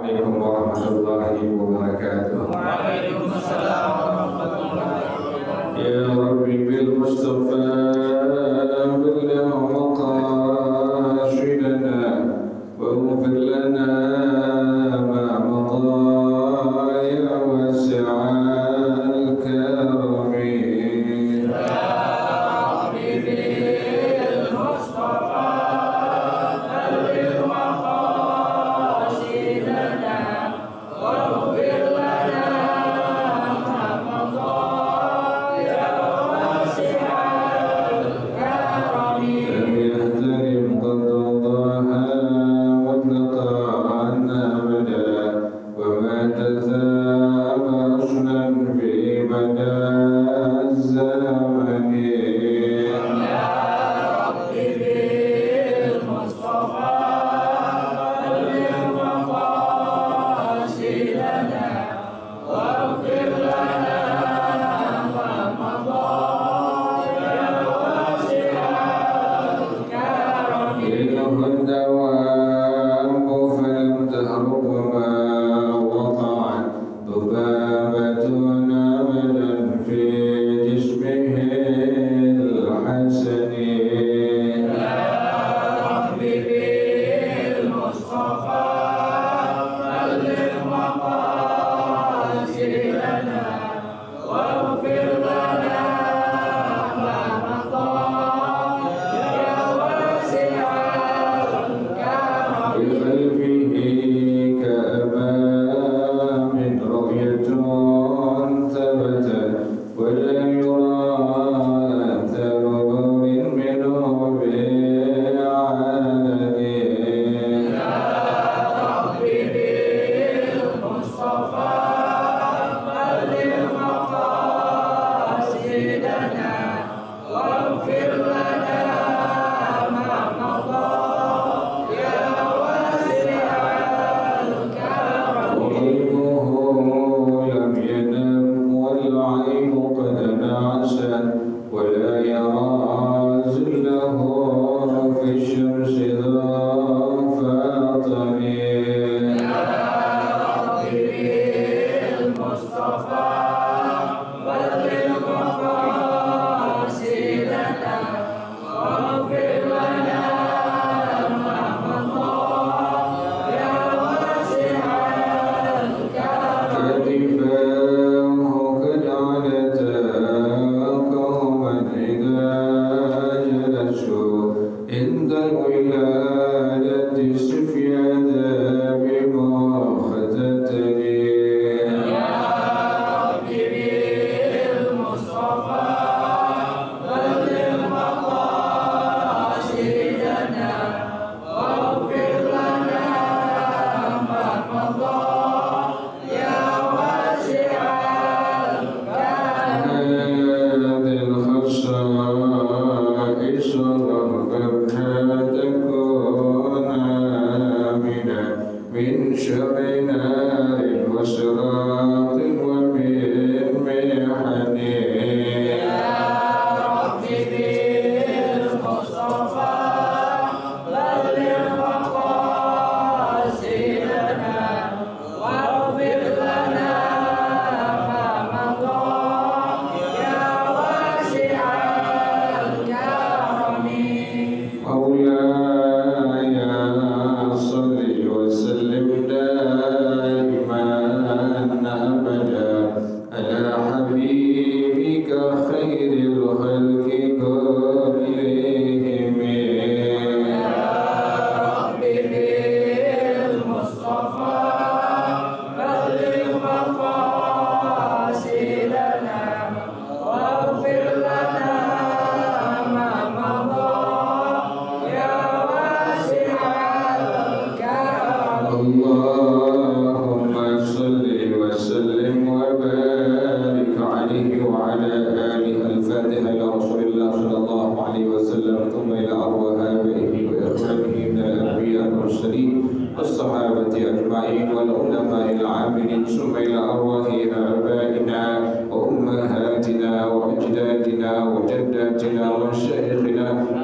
Assalamualaikum warahmatullahi wabarakatuh. Waalaikumsalam warahmatullahi wabarakatuh. Ya Rabbi bil Mustafa billah maqasidana wa ighfir lana ma madha ya wasi'al karami.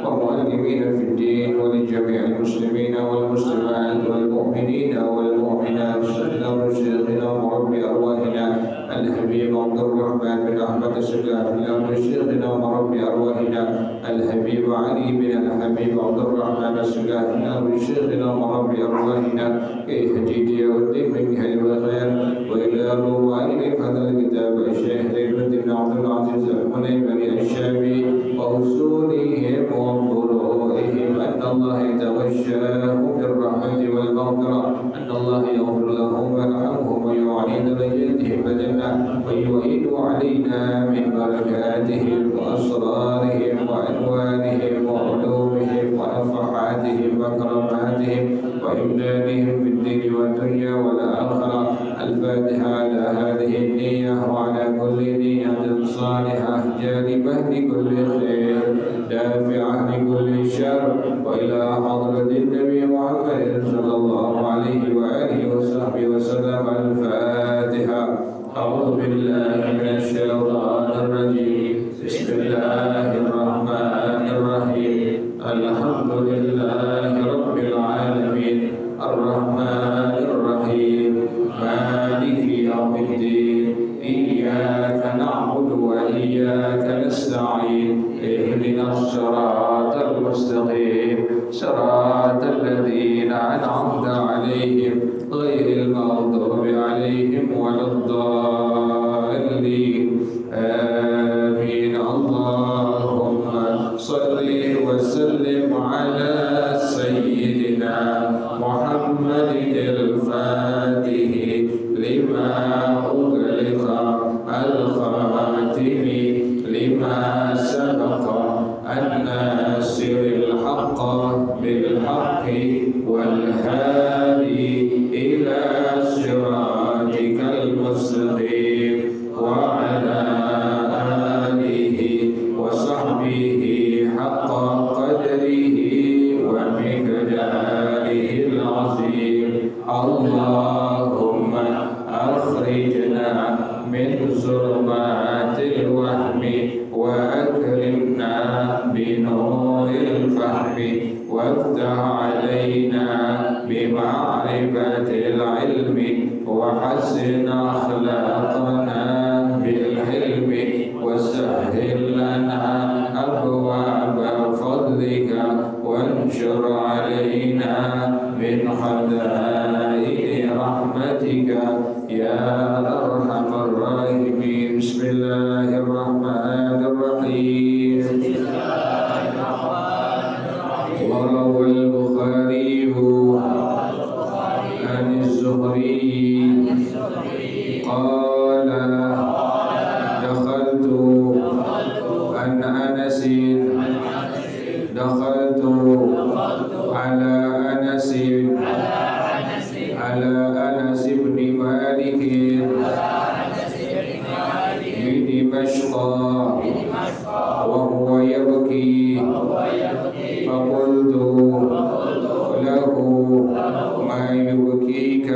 ومعلمين في الدين ولجميع المسلمين والمسلمات والمؤمنين والمؤمنات أحمد الشجاعي شيخنا وربي أرواحنا الحبيب علي بن الحبيب عبد الرحمن الشجاعي شيخنا وربي أرواحنا كي حجيجي ودين من خير وخير وإلى مؤلف هذا الكتاب الشيخ زين الدين عبد العزيز المنيبري الشامي وأصولهم وفروعهم أن الله يتغشاه بالرحمة والمغفرة أن الله يغفر لهم ويرحمهم ويعلي درجاتهم الجنة ويعيد علينا من بركاتهم وأسرارهم وأنوارهم وعلومهم ونفحاتهم وكراماتهم وإمدادهم في الدين والدنيا والآخرة. الفاتحة على هذه النية وعلى كل نية صالحة جالبة لكل خير دافعة لكل شر وإلى حضرة النبي محمد صلى الله عليه وآله وصحبه وسلم. الفاتحة. أعوذ بالله من الشيطان الرجيم. بسم الله الرحمن الرحيم. الحمد لله رب العالمين الرحمن الرحيم مالك يوم الدين إياك نعبد وإياك نستعين اهدنا الصراط المستقيم صراط الذين أنعمت عليهم غير المغضوب عليهم ولا الضالين آمين. اللهم صل وسلم على سيدنا محمد الفاتح لما أغلق الخاتم لما سبق الناصر الحق بالحق والهادي إلى صراطك المستقيم وعلى آله وصحبه حق قدره ومقداره العظيم. اللهم أخرجنا من ظلمات الوهم وأكرمنا بنور الفهم وافتح علينا بمعرفة العلم وحسن أخلاقنا بالحلم وسهل لنا أبواب فضلك وانشر علينا من خزائن رحمتك يا أرحم الراحمين. بسم الله الرحمن الرحيم. وروى البخاري عن الزهري قال دخلت عن أنس دخلت على أنس بن مالك بدمشق وهو يبكي فقلت له ما يبكيك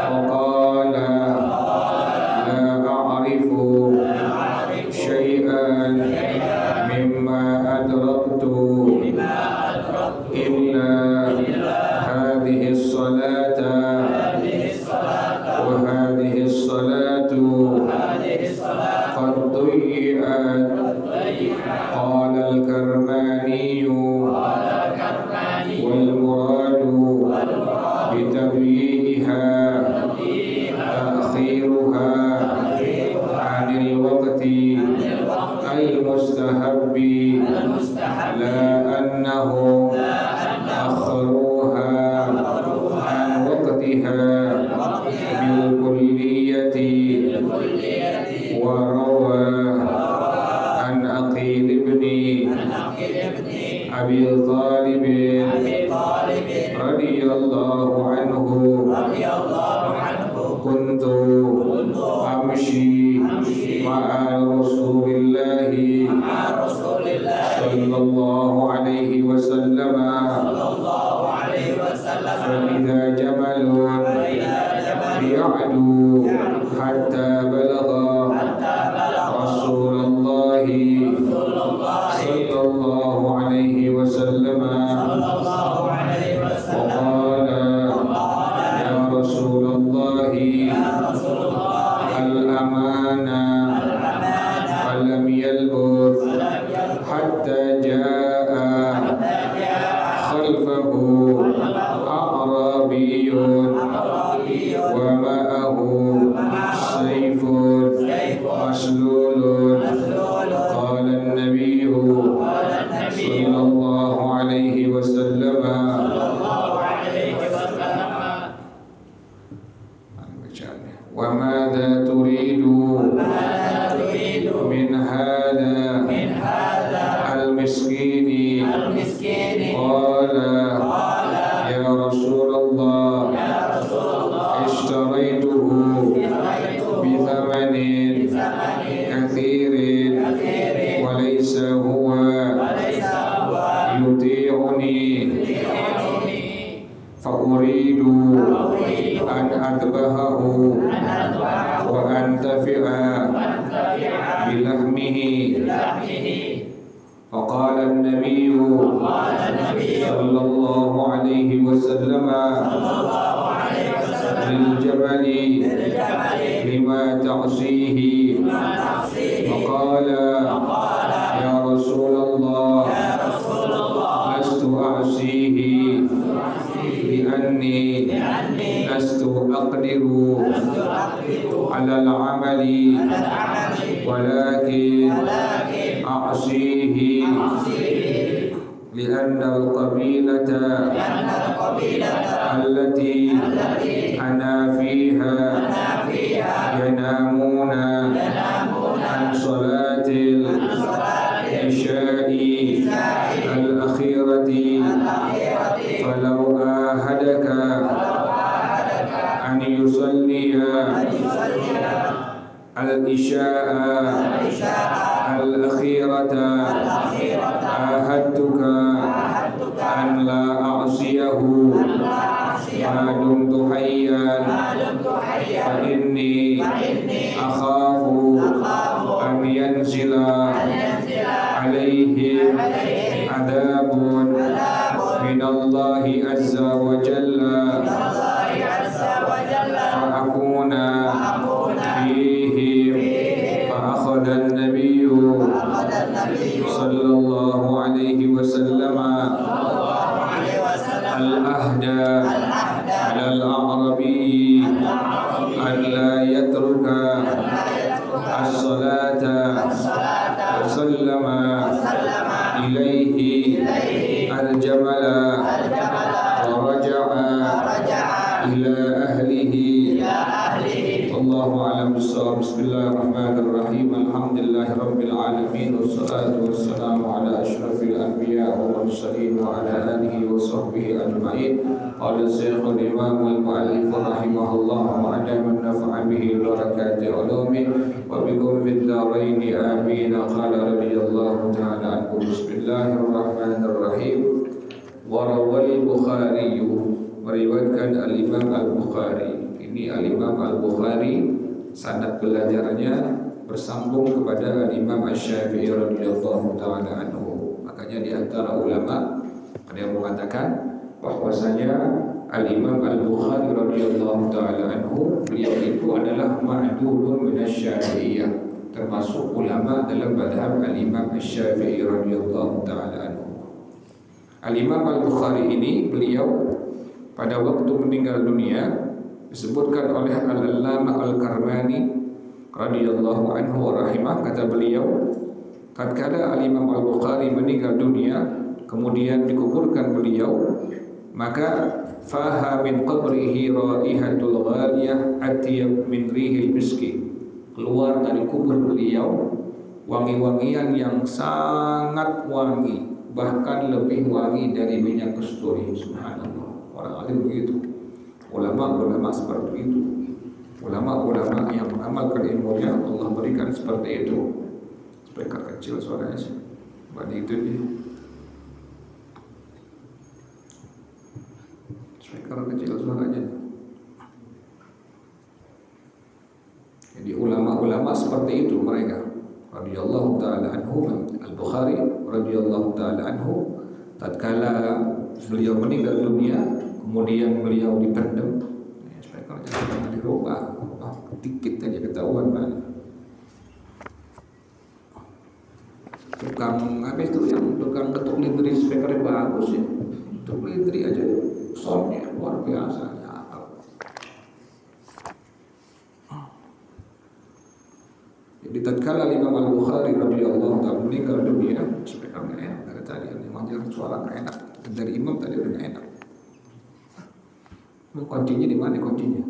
فقال لا أعرف شيئا مما أدركت إلا هذه الصلاة وهذه الصلاة قد ضيعت. قال الكرماني والمراد بتضييعها تأخيرها عن الوقت المستحب لا أنه أخروها عن وقتها بالكلية. وروى عن عقيل بن أبي طالب رضي الله عنه كنت أمشي مع رسول الله صلى الله عليه وسلم فإذا جمل يعدو حتى بلغ رسول الله صلى الله عليه وسلم وقال يا رسول الله الأمانة Arabiyun wa ma'ahu sayfun maslulun. Qala an-nabiyyu sallallahu alaihi wasallam, wa madza turidu min hadha al-miskini? Qala ya Rasulullah, ishtaraytuhu bi thamanin kathirin wa laysa huwa yuti'uni fa uridu an adbahahu wa antafi'a bilahmihi. Faqala an-nabiyyu sallallahu alaihi wasallam lil jamali lima ta'sihi. Faqala ya Rasulullah, lastu a'sihi li'anni lastu aqdiru ala al-amali walakin a'sihi li'anna al-qabilata allati ana fiha yanamuna an salatil isya'i al-akhirati falau ahadaka an yusalliya al-isya'a al-akhirata ahadtuka an la a'siyahu ma dumtu hayyan fa inni akhafu an yanzila alaihim adabun minallahi azza wa jalla fa akuna fihim. Fa akhadha an-nabiyyu sallallahu alaihi wasallam al-ahda ala al-a'rabi an la yatruka as-salata wa sallama ilaihi al-jamala wa raja'a ila ahlihi. Allahu a'lam bissawab. Bismillahirrahmanirrahim. Alhamdulillahi rabbil alamin, wassalatu wassalamu ala asyrafil anbiya wal mursalin wa ala alihi wa sahbihi ajma'in. Qala Syekhul Imam al-Mu'allif rahimahullah wa adaman nafa'a bihi barakati ulumi wa bikum fid dharain amin. Qala radhiyallahu ta'ala anhu. Bismillahirrahmanirrahim. Wa rawal Bukhari, meriwayatkan al-Imam al-Bukhari. Ini al-Imam al-Bukhari sanad belajarnya bersambung kepada al-Imam Asy-Syafi'i radhiyallahu ta'ala anhu. Makanya di antara ulama ada yang mengatakan bahwasanya al-Imam al-Bukhari radhiyallahu ta'ala anhu, beliau itu adalah ma'dudun minasy-Syafi'iyah, termasuk ulama dalam mazhab al-Imam Asy-Syafi'i radhiyallahu ta'ala anhu. Al-Imam al-Bukhari ini beliau pada waktu meninggal dunia disebutkan oleh Al-Allamah Al-Karmani radhiyallahu anhu wa rahimah, kata beliau, tatkala Al-Imam Al-Bukhari meninggal dunia kemudian dikuburkan beliau, maka faha min qabrihi raihatul ghaliyah atyab min rihil miski, keluar dari kubur beliau wangi-wangian yang sangat wangi, bahkan lebih wangi dari minyak kasturi. Subhanallah, orang alim begitu, ulama-ulama seperti itu, ulama-ulama yang mengamalkan ilmunya Allah berikan seperti itu. Speaker kecil suaranya sih, bani itu dia. Speaker kecil suaranya. Jadi ulama-ulama seperti itu mereka. Radhiyallahu ta'ala anhu. Al-Bukhari radhiyallahu ta'ala anhu, tatkala beliau meninggal dunia kemudian beliau dipendam, speakernya jangan dirubah, dikit aja ketahuan mana. Tukang apa itu yang tukang ketuk listrik speakernya bagus ya, ketuk listrik aja soundnya luar biasa, Jadi tatkala Imam Al-Bukhari radhiyallahu ta'ala meninggal dunia, speaker nggak enak dari tadi, yang wajar suara nggak enak dari imam tadi udah nggak enak. Kuncinya di mana kuncinya?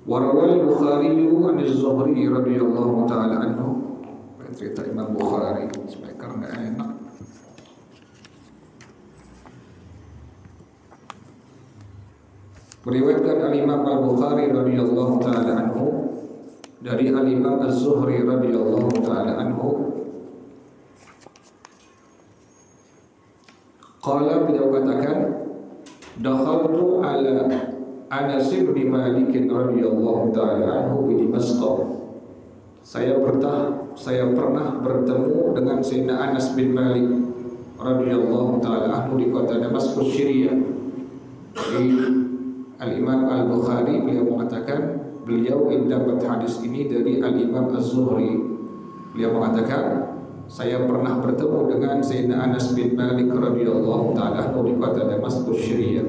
Warawal Bukhari an Az-Zuhri radhiyallahu ta'ala anhu. Cerita Imam Bukhari speaker nggak enak. Meriwayatkan Al-Imam Al-Bukhari radhiyallahu ta'ala anhu dari Al-Imam Az-Zuhri radhiyallahu ta'ala anhu. Qala, beliau katakan, dakhaltu ala Anas bin Malik radhiyallahu ta'ala anhu di Damaskus. Saya pernah bertemu dengan Sayyidina Anas bin Malik radhiyallahu ta'ala anhu di kota Damaskus, Syria. Al-Imam Al-Bukhari beliau mengatakan beliau mendapat hadis ini dari Al-Imam Az-Zuhri. Beliau mengatakan saya pernah bertemu dengan Sayyidina Anas bin Malik radhiyallahu ta'ala anhu di kota Damaskus, Syria.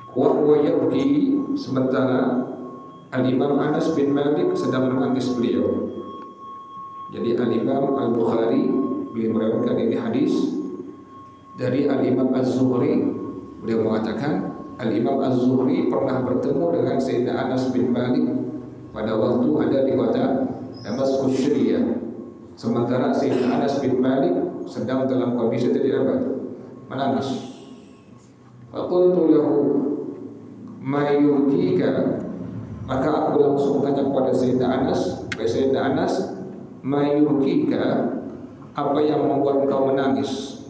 Wa huwa yabki, sementara Al-Imam Anas bin Malik sedang menangis beliau. Jadi Al-Imam Al-Bukhari beliau meriwayatkan ini hadis dari Al-Imam Az-Zuhri. Beliau mengatakan Al-Imam Az-Zuhri pernah bertemu dengan Sayyidina Anas bin Malik pada waktu ada di kota Damaskus, Syria. Sementara Sayyidina Anas bin Malik sedang dalam kondisi tidak menangis. Faqultu lahu ma yubkika, maka aku langsung tanya kepada Sayyidina Anas, ma yubkika, apa yang membuat kau menangis?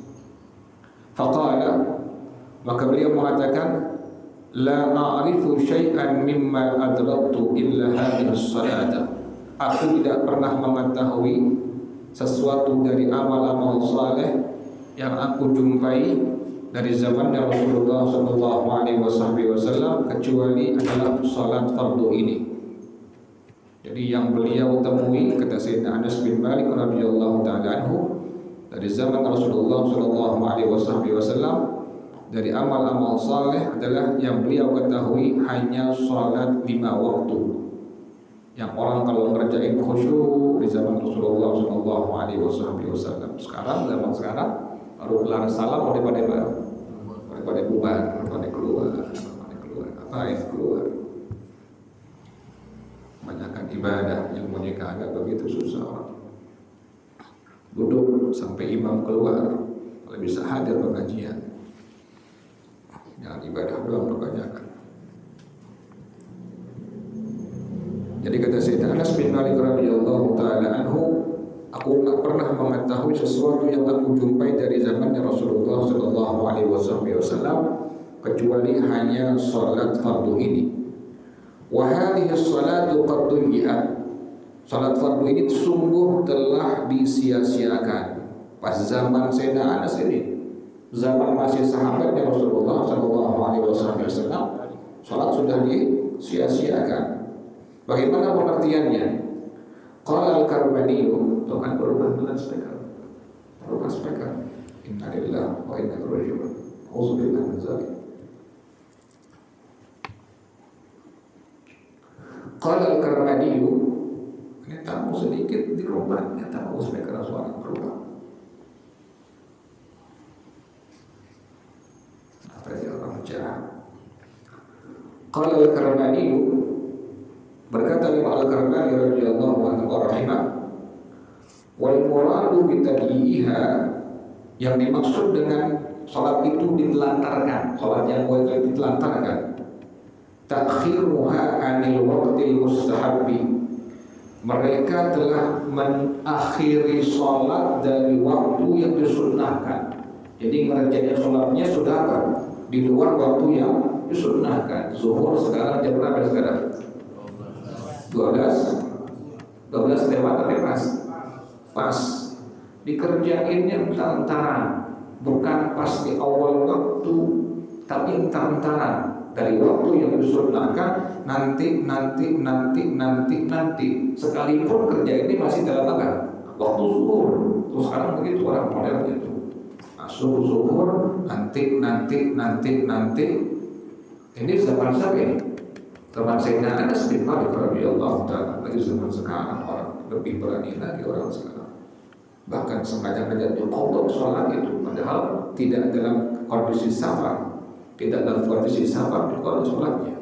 Faqala, maka beliau mengatakan, la a'rifu syai'an mimma adraktu illa hadhihi as-salata. Aku tidak pernah mengetahui sesuatu dari amal-amal saleh yang aku jumpai dari zaman Rasulullah sallallahu alaihi wasallam kecuali adalah salat fardu ini. Jadi yang beliau temui, kata Sayyidina Anas bin Malik radhiyallahu ta'ala anhu, dari zaman Rasulullah sallallahu alaihi wasallam dari amal-amal saleh adalah yang beliau ketahui hanya salat 5 waktu. Yang orang kalau ngerjain khusyuk di zaman Rasulullah sallallahu alaihi wasallam. Sekarang zaman sekarang baru kelar salam daripada bubar, daripada keluar. Ngapain keluar? Banyakkan ibadah, yang punya kagak begitu susah orang. Duduk sampai imam keluar, kalau bisa hadir pengajian. Jangan ibadah doang perbanyakan. Jadi kata Sayyidina Anas bin Malik radhiyallahu ta'ala anhu, aku tak pernah mengetahui sesuatu yang aku jumpai dari zamannya Rasulullah sallallahu alaihi wasallam kecuali hanya salat fardu ini. Wa hadhihi as-salatu qad dhiyat. Salat fardu ini sungguh telah disia-siakan pas zaman Sayyidina Anas ini. Zaman masih sahabatnya Rasulullah sallallahu alaihi wasallam, salat sudah disia-siakan. Bagaimana pengertiannya? Qala al-Karbani, itu kan berubah speaker. Inna lillahi wa inna ilaihi raji'un. Auzubillahi min dzalik. Qala al-Karbani, ini tamu sedikit dirubah, ini tamu speaker suara berubah. Apa dia orang jahat? Qala al-Karbani, berkata Imam Al-Karbani radhiyallahu anhu rahimah, wal muradu bi tadyiha, yang dimaksud dengan salat itu ditelantarkan, salat yang wajib ditelantarkan, takhiruha anil waqtil mustahabbi, mereka telah mengakhiri salat dari waktu yang disunnahkan. Jadi ngerjain salatnya sudah apa? Di luar waktu yang disunnahkan. Zuhur sekarang jam berapa sekarang? 12 lewat tapi pas dikerjainnya entar-entaran, bukan pas di awal waktu tapi entar-entaran dari waktu yang disunnahkan nanti. Sekalipun kerja ini masih dalam waktu zuhur. Terus sekarang begitu orang modern itu. Masuk zuhur, nanti. Ini zaman siapa ini? Zaman Sayyidina Anas bin Malik radhiyallahu ta'ala. Lagi zaman sekarang orang lebih berani lagi orang sekarang. Bahkan sengaja-sengaja diqadha sholat itu, padahal tidak dalam kondisi safar, diqadha sholatnya.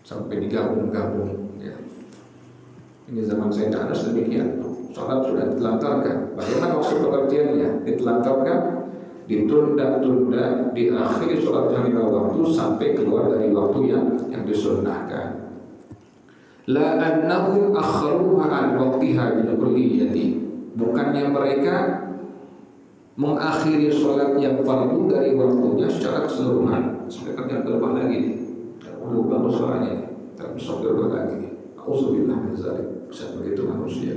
Sampai digabung-gabung ya. Ini zaman Sayyidina Anas demikian. Sholat sudah ditelantarkan. Bagaimana maksud pengertiannya? Ditelantarkan, ditunda, diakhiri sholat yang lima waktu sampai keluar dari waktu yang disunnahkan. La annahum akharuha an waqtiha bil kulliyati. Bukannya mereka mengakhiri sholat yang fardu dari waktunya secara keseluruhan. Mereka jangan berubah lagi nih. Udah bagus soalnya nih. Tak bisa berubah lagi nih. Auzubillah min dzalik. Bisa begitu manusia.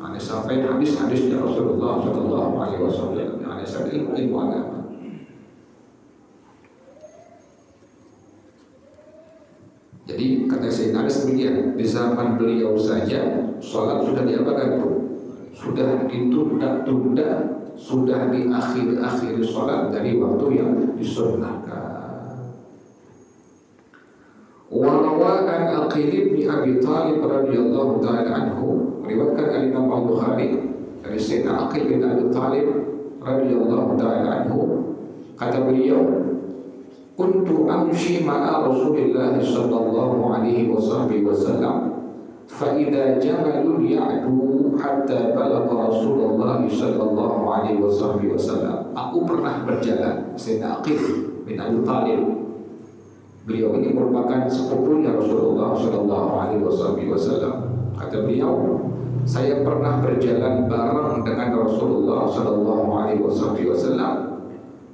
Ini sampai hadis-hadisnya Rasulullah Shallallahu Alaihi Wasallam yang ada ilmu agama. Jadi kata Sayyidina Anas demikian, di zaman beliau saja sholat sudah diapakan tuh, sudah ditunda-tunda, sudah diakhir-akhir sholat dari waktu yang disunnahkan. Warawa an Aqil bin Abi Thalib radhiyallahu ta'ala anhu, meriwayatkan Imam Al-Bukhari dari Sayyidina Aqil bin Abi Thalib radhiyallahu ta'ala anhu, kata beliau, kuntu amshi ma'a Rasulillah sallallahu alaihi wasallam fa idza jamalun ya'du hatta balagha Rasulullah sallallahu alaihi wasallam. Aku pernah berjalan, Sayyidina Aqil bin Abi Thalib. Beliau ini merupakan sepupunya Rasulullah sallallahu alaihi wasallam. Kata beliau, saya pernah berjalan bareng dengan Rasulullah sallallahu alaihi wasallam.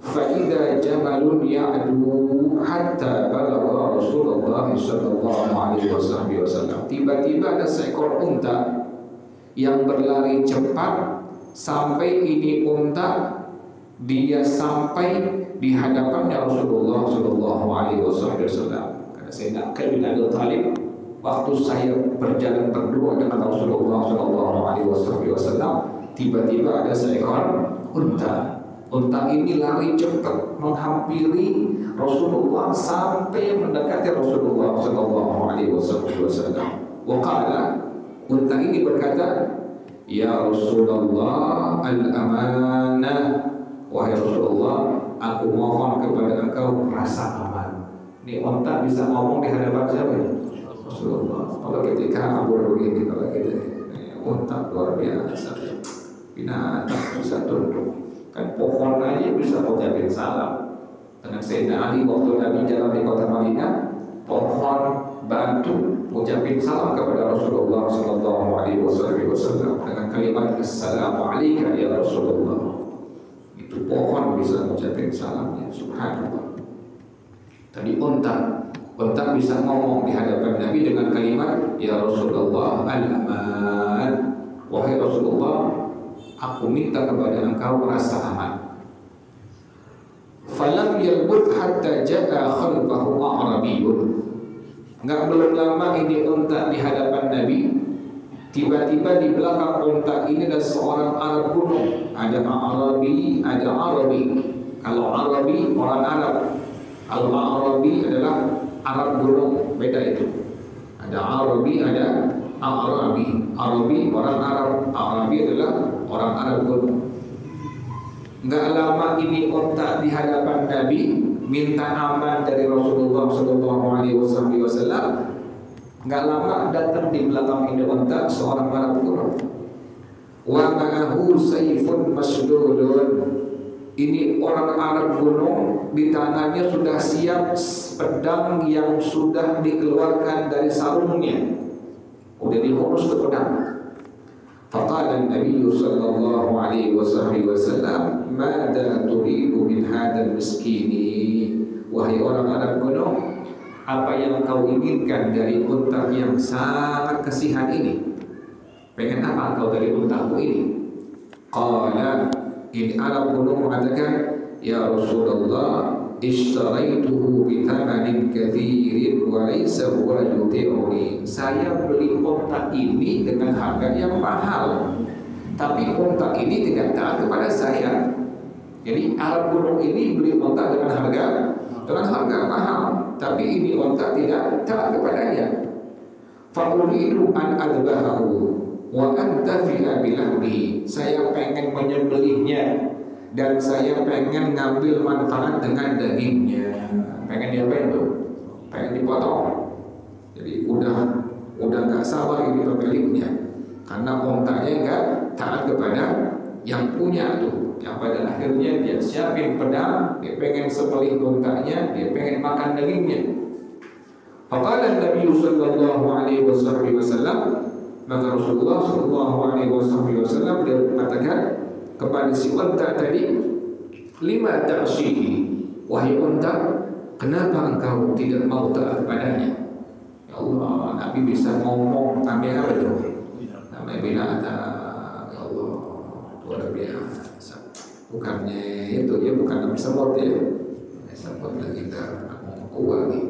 Fa'idha jamalun ya'du hatta balagha Rasulullah sallallahu alaihi wasallam. Tiba-tiba ada seekor unta yang berlari cepat sampai ini unta dia sampai di hadapannya Rasulullah sallallahu alaihi wasallam. Karena Sayyidina Aqil bin Abi Thalib, waktu saya berjalan berdua dengan Rasulullah sallallahu alaihi wasallam, tiba-tiba ada seekor unta. Unta ini lari cepat menghampiri Rasulullah sampai mendekati Rasulullah sallallahu alaihi wasallam. Waqala, unta ini berkata, "Ya Rasulullah, al-amanah." Wahai Rasulullah, aku mohon kepada engkau rasa aman. Ini unta bisa ngomong di hadapan siapa ini? Rasulullah. Kalau ketika Abu ini, kalau kita unta luar biasa, binatang bisa tunduk. Kan pohon aja bisa mengucapkan salam. Dengan Sayyidina Ali waktu Nabi jalan di kota Madinah, pohon batu mengucapkan salam kepada Rasulullah sallallahu alaihi wasallam dengan kalimat assalamu alayka ya Rasulullah. Itu pohon bisa mengucapkan salamnya, subhanallah. Tadi unta bisa ngomong di hadapan Nabi dengan kalimat ya Rasulullah al-aman. Wahai Rasulullah, aku minta kepada engkau rasa aman. Falam yalbut hatta ja'a khalfahu a'rabiyyun. Enggak belum lama ini unta di hadapan Nabi. Tiba-tiba di belakang unta ini ada seorang Arab gunung. Ada Arabi, ada Arabi. Kalau Arabi orang Arab, kalau Arabi adalah Arab gunung, beda itu. Ada Arabi, ada Arabi. Arabi orang Arab, Arabi adalah orang Arab gunung. Enggak lama ini unta di hadapan Nabi minta aman dari Rasulullah sallallahu alaihi wasallam. Enggak lama datang di belakang ini unta seorang Arab gunung. Wa ma'ahu sayfun masdudun. Ini orang Arab gunung, di tangannya sudah siap pedang yang sudah dikeluarkan dari sarungnya. Udah dihunus ke pedang. Faqala Nabi sallallahu alaihi wasallam, "Mada turidu min hadzal miskini?" Wahai orang Arab gunung, apa yang kau inginkan dari unta yang sangat kasihan ini? Pengen apa kau dari untaku ini? Qala, ini Arab gunung mengatakan, ya Rasulullah, ishtaraituhu bi thamanin katsirin wa laysa huwa yuti'uni. Saya beli unta ini dengan harga yang mahal, tapi unta ini tidak taat kepada saya. Jadi Arab gunung ini beli unta dengan harga mahal, tapi ini unta tidak taat kepadanya. Fa uridu an adbahu wa antafi'a bilahmi. Saya pengen menyembelihnya dan saya pengen ngambil manfaat dengan dagingnya. Pengen diapain tuh? Pengen dipotong. Jadi udah nggak sabar ini pemiliknya, karena untanya nggak taat kepada yang punya tuh. Yang pada akhirnya dia siapin pedang, dia pengen sembelih untanya, dia pengen makan dagingnya. Faqala Nabi sallallahu alaihi wasallam, maka Rasulullah sallallahu alaihi wasallam dia mengatakan kepada si unta tadi, lima ta'sihi, wahai unta, kenapa engkau tidak mau taat kepadanya? Ya Allah, Nabi bisa ngomong sampai apa itu? Sampai binatang. Ya Allah, luar biasa. Bukannya itu ya, bukan Nabi semut ya. Semut lagi kita ngomong kuat nih.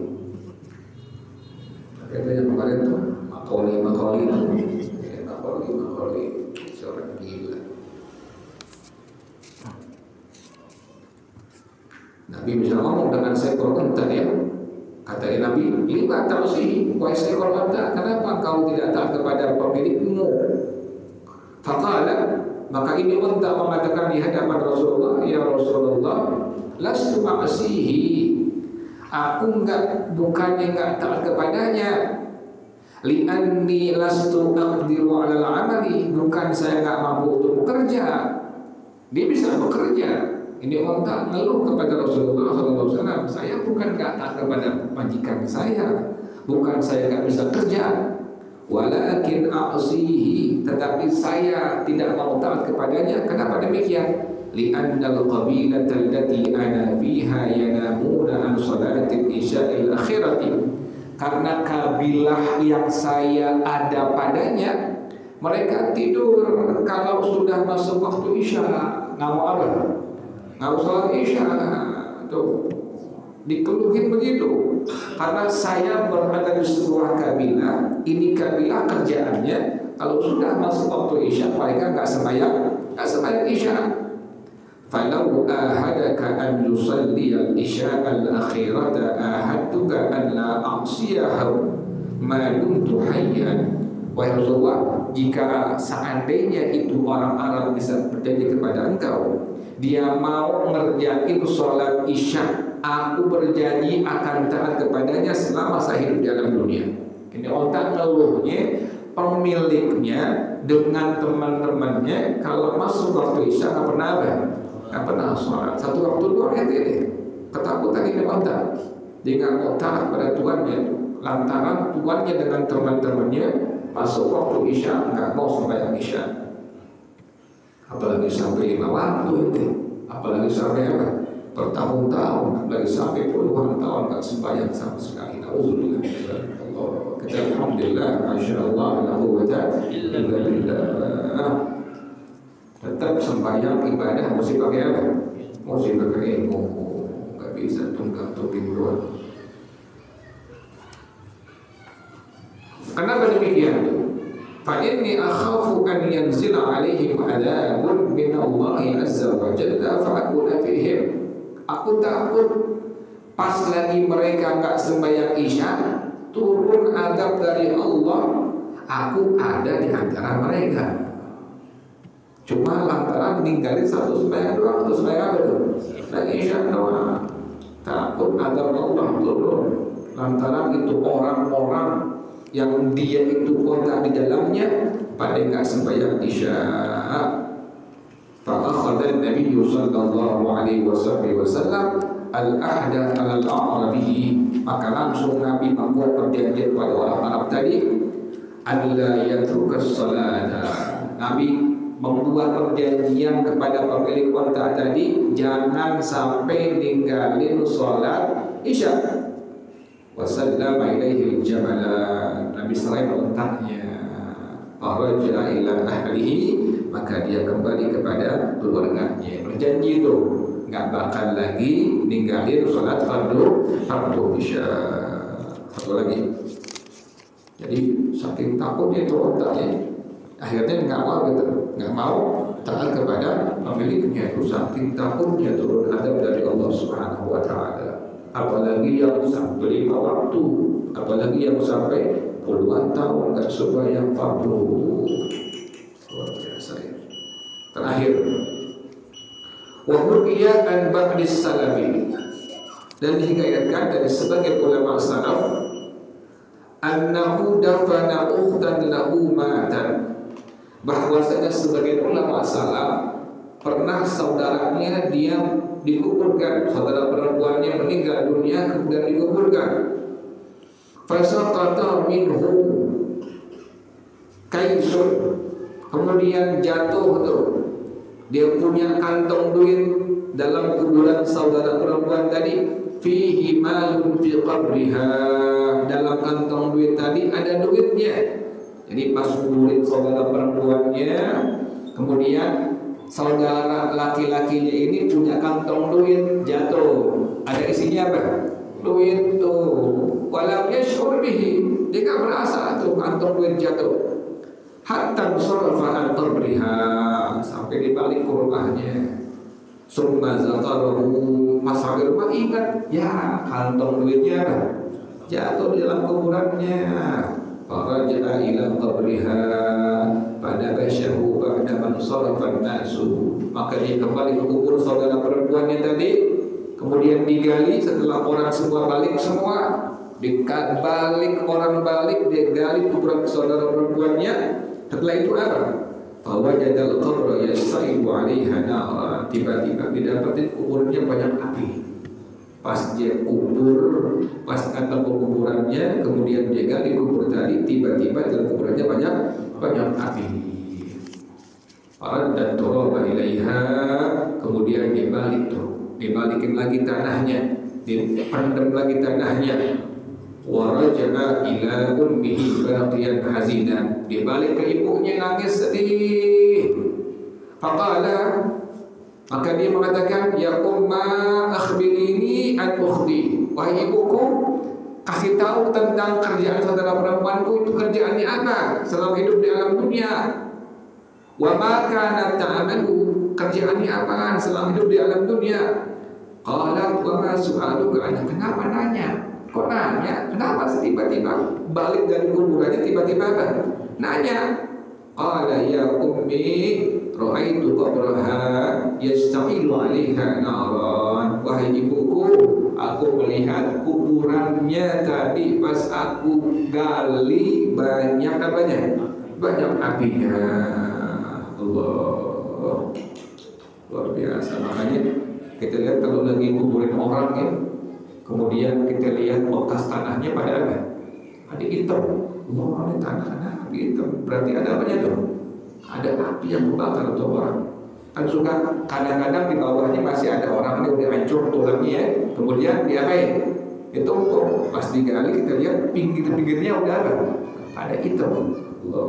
Tapi itu yang kemarin tuh makoli seorang gila. Nabi bisa ngomong dengan seekor unta ya. Kata Nabi, lima ta'sihi, wahai seekor unta, kenapa kau tidak taat kepada pemilikmu? Faqala, maka ini unta mengatakan di hadapan Rasulullah, ya Rasulullah, lastu ma'sihi, aku bukannya enggak taat kepadanya. Li'anni lastu aqdiru 'alal 'amali, bukan saya enggak mampu untuk bekerja. Dia bisa bekerja. Ini unta ngeluh kepada Rasulullah SAW, saya bukan enggak taat kepada majikan saya, bukan saya enggak bisa kerja. Walakin a'sihi, tetapi saya tidak mau taat kepadanya. Kenapa demikian? Li'annal qabilata allati ana fiha yanamuna an salatil isya'il akhirati. Karena kabilah yang saya ada padanya, mereka tidur kalau sudah masuk waktu isya. Nggak mau apa? Nggak mau sholat isya. Tuh, dikeluhin begitu. Karena saya berada di sebuah kabilah, ini kabilah kerjaannya kalau sudah masuk waktu isya mereka nggak sembahyang isya. Falau ahadaka an yusalli al-isya al-akhirata ahadtuka an la a'siyahu ma dumtu hayyan. Wahai Rasulullah, jika seandainya itu orang Arab bisa berjanji kepada engkau, dia mau ngerjain sholat isya, aku berjanji akan taat kepadanya selama saya hidup di alam dunia. Ini otak ngeluhnya pemiliknya dengan teman-temannya kalau masuk waktu isya nggak pernah sholat. Satu waktu doang ini ketakutan ini otak. Dia nggak mau taat pada tuannya, lantaran tuannya dengan teman-temannya masuk waktu isya nggak mau sembahyang isya. Apalagi sampai 5 waktu ini, apalagi sampai apa? Bertahun-tahun, apalagi sampai puluhan tahun nggak sembahyang sama sekali. Nauzubillah. Kita alhamdulillah, masyaallah, la quwwata illa billah. Tetap sembahyang ibadah mesti pakai apa? Mesti pakai ilmu, nggak bisa tunggang-tunggang doang. Kenapa demikian? Fa inni akhafu an yanzila alaihim adzabun min Allah azza wa jalla fa akuna fihim. Aku takut pas lagi mereka enggak sembahyang isya turun azab dari Allah, aku ada di antara mereka. Cuma lantaran ninggalin satu sembahyang doang, atau sembahyang apa tuh? Lagi isya doang. Takut azab Allah turun lantaran itu orang-orang yang dia itu kota di dalamnya pada enggak sembahyang isya. Fa akhadha an-nabiy sallallahu alaihi wasallam al-ahda 'ala al-a'rabi, maka langsung Nabi membuat perjanjian pada orang Arab tadi, alla yatruka as-salata. Nabi membuat perjanjian kepada pemilik unta tadi, jangan sampai ninggalin sholat isya. Wasallama ilaihi al-jamala, Nabi selain untanya, faraja ila ahlihi, maka dia kembali kepada keluarganya. Berjanji itu nggak bakal lagi ninggalin sholat fardu isya. Satu lagi, jadi saking takutnya itu otaknya, akhirnya nggak mau taat kepada pemiliknya. Itu saking takutnya turun adab dari Allah Subhanahu Wa Taala. Apalagi yang sampai 5 waktu, apalagi yang sampai puluhan tahun nggak sembahyang fardu. Luar biasa ya. Terakhir, wa ruqiya an ba'dis salafi, dan dihikayatkan dari sebagian ulama salaf annahu dafana ukhtan lahu matan, bahwasanya sebagian ulama salaf pernah saudaranya dia dikuburkan, saudara perempuannya meninggal dunia kemudian dikuburkan. Fasaqata minhu kaisun, kemudian jatuh tuh, dia punya kantong duit dalam kuburan saudara perempuan tadi. Fihi malun fi qabriha, dalam kantong duit tadi ada duitnya. Jadi pas kuburin saudara perempuannya, kemudian saudara laki-lakinya ini punya kantong duit jatuh. Ada isinya apa? Duit tuh. Walam yash'ur bihi, dia nggak merasa tuh kantong duit jatuh. Hatta sarafa an qabriha, sampai dibalik ke rumahnya. Summa zakarahu, pas sampai rumah ingat, ya kantong duitnya jatuh di dalam kuburannya. Faraja'a ila qabriha pada basyahu ba'da man sarafa an-nasu, maka dia kembali ke kubur saudara perempuannya tadi. Kemudian digali setelah orang semua balik semua, balik orang balik, dia gali kuburan saudara perempuannya. Setelah itu apa? Fawajadal qabra yasaibu 'alaiha nara, tiba-tiba didapatin kuburnya banyak api. Pas dia kubur, pas datang ke kuburannya, kemudian dia gali kubur tadi, tiba-tiba dalam kuburannya banyak api. Faraddat turaba ilaiha, kemudian dia balik tuh, dibalikin lagi tanahnya, dipendam lagi tanahnya. Waraja'a ila ummihi baqiyan hazinan, dibalik ke ibunya nangis sedih. Faqala, maka dia mengatakan, ya umma akhbirini an ukhti, wahai ibuku, kasih tahu tentang kerjaan saudara perempuanku, itu kerjaannya apa selama hidup di alam dunia. Wa ma kana ta'malu, kerjaannya apaan selama hidup di alam dunia. Qala wa ma su'aluka, kenapa nanya? Kok nanya? Kenapa tiba-tiba balik dari kuburannya tiba-tiba apa? Nanya. Qala ya ummi ra'aitu qabraha yasta'ilu 'alaiha naran, wahai ibuku, aku melihat kuburannya tadi pas aku gali banyak apanya? Banyak apinya. Allah, luar biasa. Makanya kita lihat kalau lagi kuburin orang ya, kemudian kita lihat bekas tanahnya pada apa? Ada hitam. Allah, ini tanah hitam. Berarti ada apanya tuh? Ada api yang membakar tuh orang. Kan suka kadang-kadang di bawahnya masih ada orang yang udah hancur tulangnya ya. Kemudian diapain? Itu pas digali kita lihat pinggir-pinggirnya udah ada hitam. Allah,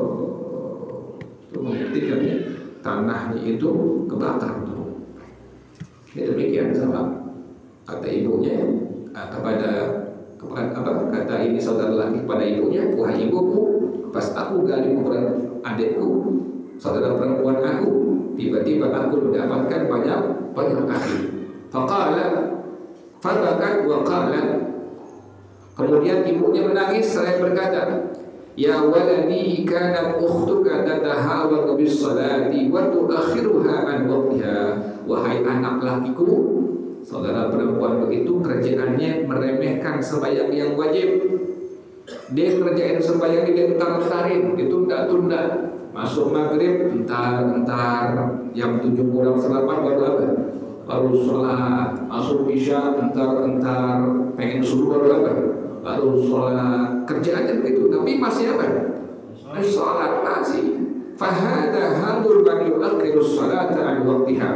itu membuktikan ya, tanahnya itu kebakar tuh. Ya demikian sama kata ibunya kata ini saudara laki kepada ibunya, wahai ibuku, pas aku gali kuburan adikku, saudara perempuan aku, tiba-tiba aku mendapatkan banyak api. Faqala fabakat wa qala, kemudian ibunya menangis seraya berkata, ya waladi kana ukhtuka tatahawanu bis salati wa tuakhiruha an waqtiha, wahai anak lakiku, saudara perempuan begitu kerjaannya meremehkan sembahyang yang wajib. Dia kerjain sembahyang dia entar-entarin, ditunda-tunda. Masuk maghrib entar, jam 7 kurang 8 baru apa? Baru sholat. Masuk isya entar, pengen subuh baru apa? Baru sholat. Kerjaannya begitu, tapi masih apa? Masih sholat masih. Fahada halul man yu'akhirus salata an waqtiha.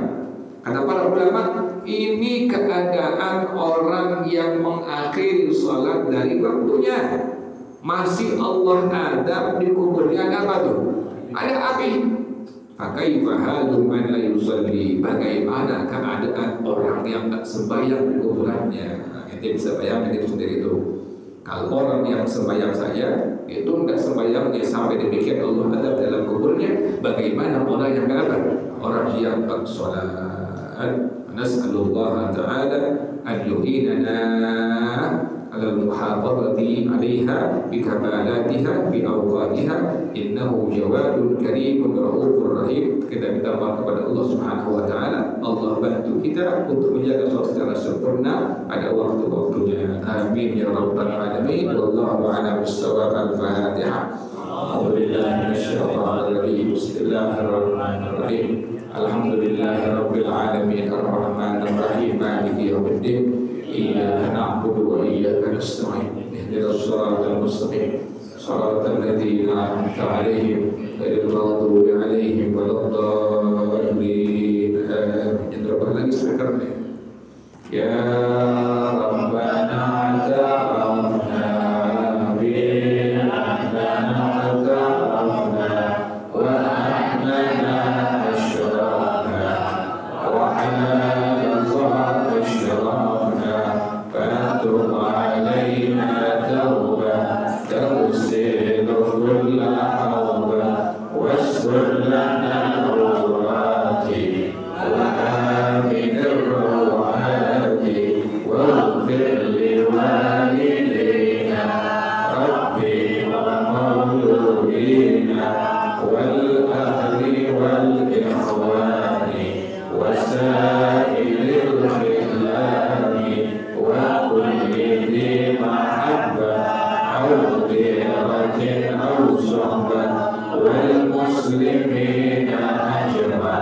Kata para ulama, ini keadaan orang yang mengakhiri salat dari waktunya. Masih Allah adab di kuburnya ada apa tuh? Ada api. Fakaifa halu man la yusalli, bagaimana keadaan orang yang tak sembahyang di kuburannya. Ente bisa bayangkan itu sendiri itu. Kalau orang yang sembahyang saja itu tidak sembahyangnya sampai demikian Allah adab dalam kuburnya, bagaimana orang yang apa? Orang yang tak sholat. Nas'alullah ta'ala an yu'inana ala al-muhafadhati 'alaiha bi kamalatiha fi awqatiha innahu jawadun karimun raufur rahim. Kita minta maaf kepada Allah Subhanahu wa taala, Allah bantu kita untuk menjaga sholat secara sempurna pada waktu-waktunya. Amin ya rabbal alamin. Wallahu a'lam bissawab. Al-Fatihah. A'udzubillahi minasyaitonir rajim. Bismillahirrahmanirrahim. Alhamdulillahi rabbil alamin arrahmanir rahim maliki yaumiddin. Iyyaka na'budu wa iyyaka nasta'in. Ihdinas siratal mustaqim. Shiratal ladzina an'amta 'alaihim ghairil maghdubi 'alaihim waladdallin. Amin. Terus lagi speakernya. Ya Rabbana ta'afna bil ahdana ta'afna wa ahnana asyrafna wa halal asyrafna fatub alaina tawbah tawsil kulla hawba wastur lana rawati wa aminir واغفر لوالدينا ربي ومولودينا والأهل والإخوان وسائر الخلان وكل ذي محبة أو غيرة أو صحبة والمسلمين أجمع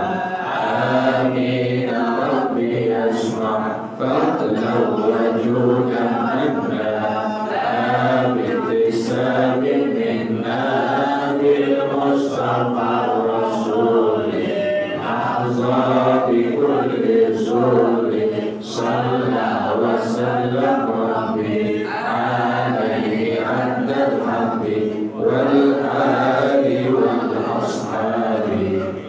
آمين ربي اسمع فاطلع وجودا منا بابتسام منا بالمصطفى الرسول أحظى بكل سور صلى وسلم ربي عليه عد الحب والآل والأصحاب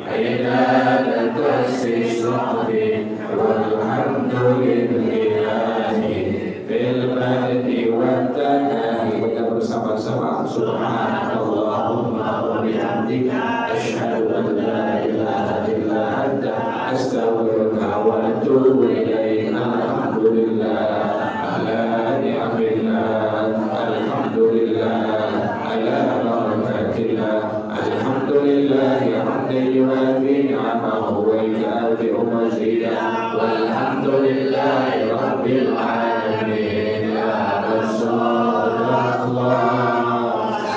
عبادة الصحب والحمد لله في البلد والتناهي. Kita bersama-sama subhanallahumma wa bihamdika asyhadu an la ilaha illa anta astaghfiruka wa atubu ilaik. Alhamdulillah ala ni'amillah, alhamdulillah ala barakatillah, alhamdulillah hamdan yuwafi ni'amahu wa yukafi mazida. Walhamdulillahi rabbil alamin. Ya Rasulullah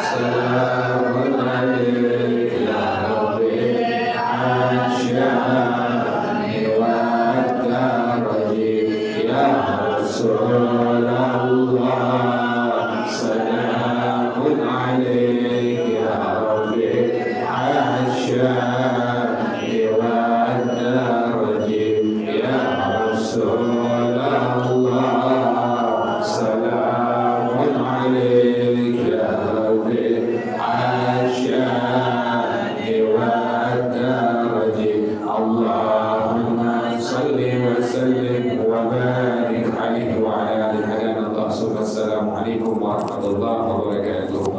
salamun alaika ya rabbil asyani wa ad-daraji. Ya Rasulullah salamun alaika ya rabbil asyani wa ad-daraji. Ya Rasulullah salamun alaika ya rabbil asyani wa ad-daraji. Allahumma salli wa sallim wa barik alaihi wa ala alihi. Assalamualaikum warahmatullahi wabarakatuh.